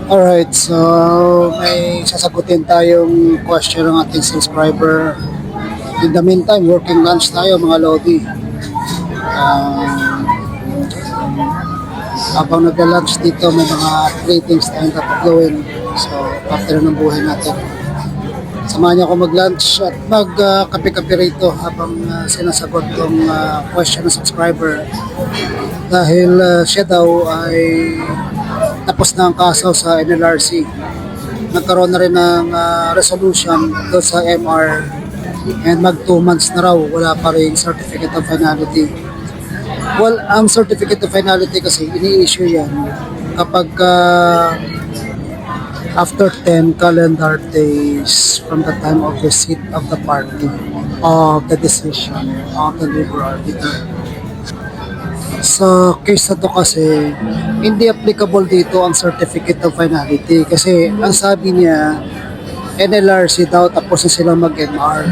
Alright, so may sasagutin tayong question ng ating subscriber. In the meantime, working lunch tayo mga Lodi. Habang nagla-lunch dito, may mga 3 things tayong dapat gawin. So, parte na ng buhay natin. Samahan niyo ako mag-lunch at mag-kape-kape rito habang sinasagot yung question ng subscriber. Dahil siya daw ay tapos na ang kaso sa NLRC. Nagkaroon na rin ng resolution doon sa MR and mag 2 months na raw wala pa rin certificate of finality. Well, ang certificate of finality kasi ini-issue yan kapag after 10 calendar days from the time of receipt of the party of the decision of the labor arbiter. Sa case na to kasi, hindi applicable dito ang certificate of finality kasi ang sabi niya, NLRC daw tapos na silang mag-MR.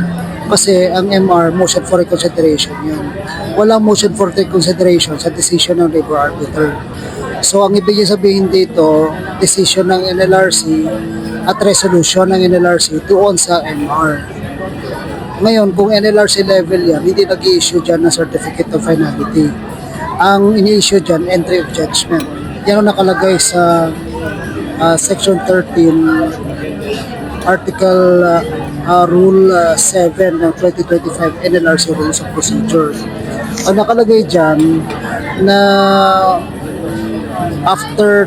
Kasi ang MR, motion for reconsideration yun. Walang motion for reconsideration sa decision ng labor arbiter. So ang ibig sabihin dito, decision ng NLRC at resolution ng NLRC doon sa MR. Ngayon, kung NLRC level yan, hindi nag-i-issue dyan ng certificate of finality. Ang ini-issue dyan, entry of judgment. Yan ang nakalagay sa Section 13, Article Rule 7 ng 2025 NLRC Rules of Procedure. Ang nakalagay dyan na after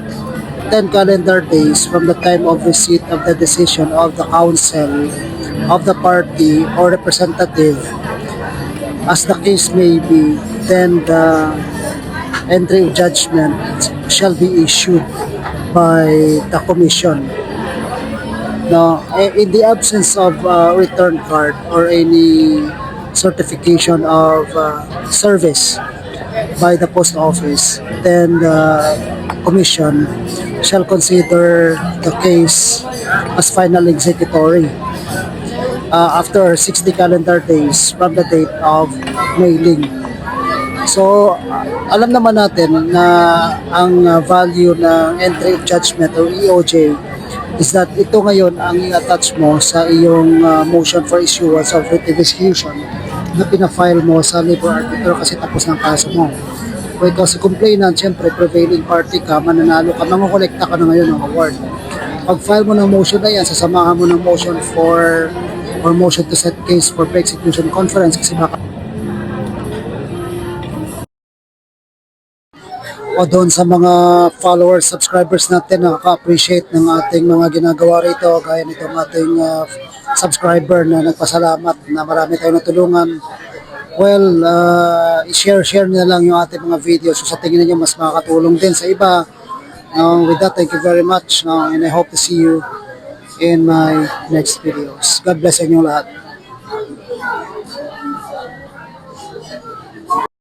10 calendar days from the time of receipt of the decision of the counsel of the party or representative, as the case may be, then the entry of judgment shall be issued by the commission. Now, in the absence of return card or any certification of service by the post office, then the commission shall consider the case as final executory after 60 calendar days from the date of mailing. So, alam naman natin na ang value ng entry of judgment or EOJ is that ito ngayon ang i-attach mo sa iyong motion for issuance of writ of execution na pinafile mo sa labor arbiter kasi tapos ng kaso mo. Kung ikaw si complainant, siyempre prevailing party ka, mananalo ka, mangukolekta ka na ngayon ng award. Pag-file mo ng motion na yan, sasamahan mo ng motion for or motion to set case for pre-execution conference kasi baka o doon sa mga followers, subscribers natin na nakaka-appreciate ng ating mga ginagawa rito, gaya nitong ating subscriber na nagpasalamat na marami tayong natulungan. Well, i-share na lang yung ating mga videos so sa tingin niyo mas makakatulong din sa iba. With that, thank you very much and I hope to see you in my next videos. God bless inyo lahat.